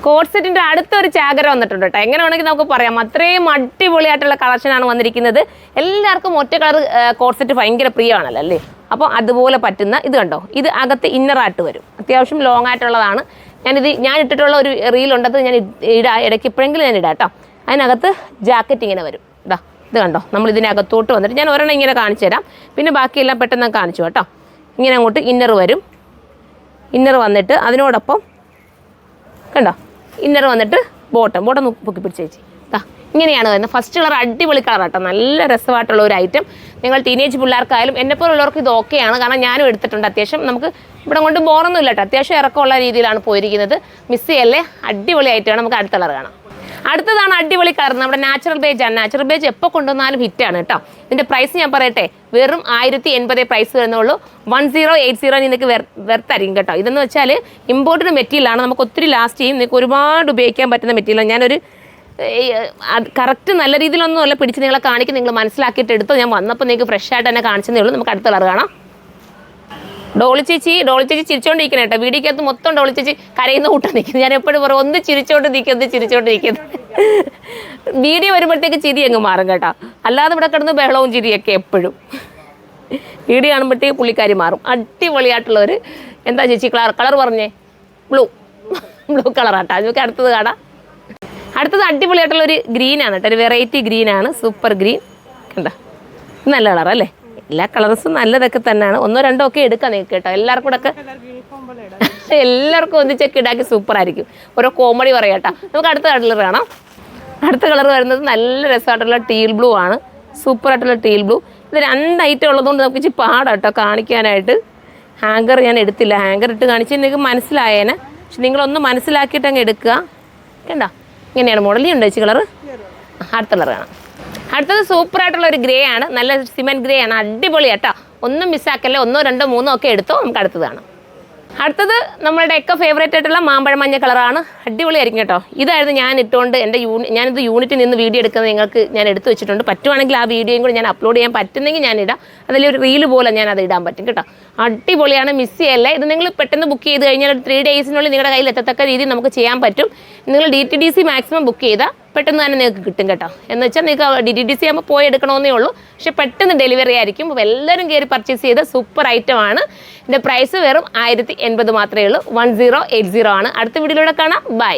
Coat സെറ്റിൻ്റെ അടുത്തൊരു ചാകര വന്നിട്ടുണ്ട് കേട്ടോ. എങ്ങനെ വേണമെങ്കിൽ നമുക്ക് പറയാം, അത്രയും അടിപൊളിയായിട്ടുള്ള കളക്ഷനാണ് വന്നിരിക്കുന്നത്. എല്ലാവർക്കും ഒറ്റ കളർ കോട്ട് സെറ്റ് ഭയങ്കര പ്രിയമാണല്ലോ അല്ലേ. അപ്പോൾ അതുപോലെ പറ്റുന്ന ഇത് കണ്ടോ, ഇത് അകത്ത് ഇന്നറായിട്ട് വരും, അത്യാവശ്യം ലോങ് ആയിട്ടുള്ളതാണ്. ഞാൻ ഇട്ടിട്ടുള്ള ഒരു റീലുണ്ടത് ഞാൻ ഇടാം, ഇടയ്ക്ക് ഇപ്പോഴെങ്കിലും ഞാൻ ഇടാം കേട്ടോ. അതിനകത്ത് ജാക്കറ്റ് ഇങ്ങനെ വരും. ഇത് കണ്ടോ, നമ്മൾ ഇതിനകത്തോട്ട് വന്നിട്ട് ഞാൻ ഒരെണ്ണം ഇങ്ങനെ കാണിച്ചു തരാം, പിന്നെ ബാക്കിയെല്ലാം പെട്ടെന്ന് കാണിച്ചു കേട്ടോ. ഇങ്ങനെ അങ്ങോട്ട് ഇന്നർ വരും, ഇന്നർ വന്നിട്ട് അതിനോടൊപ്പം കണ്ടോ ഇന്നർ വന്നിട്ട് ബോട്ടം പൊക്കി പിടിച്ച് ചേച്ചി. ഇങ്ങനെയാണ് വരുന്നത്. ഫസ്റ്റ് കളർ അടിപൊളി കളർ കേട്ടോ, നല്ല രസമായിട്ടുള്ള ഒരു ഐറ്റം. നിങ്ങൾ ടീനേജ് പിള്ളേർക്കായാലും എന്നെപ്പോലുള്ളവർക്ക് ഇത് ഓക്കെയാണ്, കാരണം ഞാനും എടുത്തിട്ടുണ്ട്. അത്യാവശ്യം നമുക്ക് ഇവിടെ കൊണ്ട് ബോറൊന്നും ഇല്ല കേട്ടോ, അത്യാവശ്യം ഇറക്കമുള്ള രീതിയിലാണ് പോയിരിക്കുന്നത്. മിസ് ചെയ്യല്ലേ, അടിപൊളി ഐറ്റമാണ്. നമുക്ക് അടുത്ത കളർ കാണാം. അടുത്തതാണ് അടിപൊളി കളർ, നമ്മുടെ നാച്ചുറൽ ബേജ് ആണ്. നാച്ചുറൽ ബേജ് എപ്പോൾ കൊണ്ടുവന്നാലും ഹിറ്റാണ് കേട്ടോ. ഇതിൻ്റെ പ്രൈസ് ഞാൻ പറയട്ടെ, വെറും 1080 പ്രൈസ് വരുന്നുള്ളൂ. 1080 നിങ്ങൾക്ക് വെർത്തായിരിക്കും കേട്ടോ. ഇതെന്ന് വെച്ചാൽ ഇമ്പോർട്ടഡ് മെറ്റീരിയലാണ്, നമുക്ക് ഒത്തിരി ലാസ്റ്റ് ചെയ്യും, നിങ്ങൾക്ക് ഒരുപാട് ഉപയോഗിക്കാൻ പറ്റുന്ന മെറ്റീരിയലാണ്. ഞാനൊരു കറക്റ്റ് നല്ല രീതിയിലൊന്നും അല്ല പിടിച്ച് നിങ്ങളെ കാണിക്കും, നിങ്ങൾ മനസ്സിലാക്കിയിട്ട് എടുത്തോ. ഞാൻ വന്നപ്പോൾ നിങ്ങൾക്ക് ഫ്രഷ് ആയിട്ട് തന്നെ കാണിച്ചതേ ഉള്ളൂ. നമുക്ക് അടുത്ത കളർ കാണാം. ഡോളി ചേച്ചി ചിരിച്ചോണ്ടിരിക്കണം കേട്ടോ. വീഡിയോക്കകത്ത് മൊത്തം ഡോളി ചേച്ചി കരയുന്ന കൂട്ടാൻ നിൽക്കുന്നത്. ഞാൻ എപ്പോഴും പറയും ഒന്ന് ചിരിച്ചോണ്ട് നിൽക്കുന്നത്. വീഡിയോ വരുമ്പോഴത്തേക്ക് ചിരി അങ്ങ് മാറും കേട്ടോ, അല്ലാതെ ഇവിടെ കിടന്ന് ബഹളവും ചിരിയൊക്കെ എപ്പോഴും. വീഡിയോ കാണുമ്പോഴത്തേക്ക് പുള്ളിക്കാരി മാറും. അടിപൊളിയായിട്ടുള്ളൊരു എന്താ ചേച്ചി കളർ പറഞ്ഞേ, ബ്ലൂ കളറാട്ടോ. നമുക്ക് അടുത്തത് കാണാം. അടുത്തത് അടിപൊളിയായിട്ടുള്ളൊരു ഗ്രീനാണ് കേട്ടോ, ഒരു വെറൈറ്റി ഗ്രീനാണ്, സൂപ്പർ ഗ്രീൻ. കണ്ടോ, നല്ല കളർ അല്ലേ. എല്ലാ കളർസും നല്ലതൊക്കെ തന്നെയാണ്. ഒന്നോ രണ്ടോ ഒക്കെ എടുക്കാൻ നിങ്ങൾക്ക് കേട്ടോ. എല്ലാവർക്കും ഒന്നിച്ചൊക്കെ ഇടാക്കി സൂപ്പർ ആയിരിക്കും. ഓരോ കോമഡി പറയാം കേട്ടോ. നമുക്ക് അടുത്ത കളർ കാണാം. അടുത്ത കളർ വരുന്നത് നല്ല രസമായിട്ടുള്ള ടീൽ ബ്ലൂ ആണ്, സൂപ്പറായിട്ടുള്ള ടീൽ ബ്ലൂ. ഇത് 2 ഐറ്റം ഉള്ളതുകൊണ്ട് നമുക്ക് ഇച്ചിരി പാടാം കേട്ടോ കാണിക്കാനായിട്ട്. ഹാങ്കർ ഞാൻ എടുത്തില്ല, ഹാങ്കർ ഇട്ട് കാണിച്ച് നിങ്ങൾക്ക് മനസ്സിലായേനെ. പക്ഷെ നിങ്ങളൊന്ന് മനസ്സിലാക്കിയിട്ട് അങ്ങ് എടുക്കുക. കണ്ടോ, ഇങ്ങനെയാണ് മോഡൽ. ഉണ്ട് ചേച്ചി കളർ. അടുത്ത കളർ കാണാം. അടുത്തത് സൂപ്പറായിട്ടുള്ള ഒരു ഗ്രേ ആണ്, നല്ല സിമെൻറ്റ് ഗ്രേ ആണ്, അടിപൊളി കേട്ടോ. ഒന്നും മിസ്സാക്കല്ലേ, 1, 2, 3 ഒക്കെ എടുത്തോ. നമുക്ക് അടുത്തത് കാണാം. അടുത്തത് നമ്മളുടെയൊക്കെ ഫേവറേറ്റ് ആയിട്ടുള്ള മാമ്പഴ മഞ്ഞ കളറാണ്, അടിപൊളിയായിരിക്കും കേട്ടോ. ഇതായിരുന്നു ഞാൻ ഇട്ടുകൊണ്ട് ഞാനിത് യൂണിറ്റിൽ നിന്ന് വീഡിയോ എടുക്കുന്നത് നിങ്ങൾക്ക് ഞാൻ എടുത്തു വെച്ചിട്ടുണ്ട്. പറ്റുവാണെങ്കിൽ ആ വീഡിയോയും കൂടി ഞാൻ അപ്ലോഡ് ചെയ്യാൻ പറ്റുന്നെങ്കിൽ ഞാൻ ഇടാം. അതിലൊരു റീല് പോലെ ഞാൻ അത് ഇടാൻ പറ്റും കേട്ടോ. അടിപൊളിയാണ്, മിസ് ചെയ്യല്ലേ. ഇത് നിങ്ങൾ പെട്ടെന്ന് ബുക്ക് ചെയ്ത് കഴിഞ്ഞാൽ 3 ഡേയ്സിനുള്ളിൽ നിങ്ങളുടെ കയ്യിൽ എത്തത്തക്ക രീതിയിൽ നമുക്ക് ചെയ്യാൻ പറ്റും. നിങ്ങൾ DTDC മാക്സിമം ബുക്ക് ചെയ്താൽ പെട്ടെന്ന് തന്നെ നിങ്ങൾക്ക് കിട്ടും കേട്ടോ. എന്ന് വെച്ചാൽ നിങ്ങൾക്ക് DTDC ആകുമ്പോൾ പോയി എടുക്കണമെന്നേ ഉള്ളൂ, പക്ഷെ പെട്ടെന്ന് ഡെലിവറി ആയിരിക്കും. അപ്പോൾ എല്ലാവരും കയറി പർച്ചേസ് ചെയ്ത സൂപ്പർ ഐറ്റമാണ്. ഇതിൻ്റെ പ്രൈസ് വെറും 1080 മാത്രമേ ഉള്ളൂ. 1080 ആണ്. അടുത്ത വീഡിയോയിലൂടെ കാണാം. ബൈ.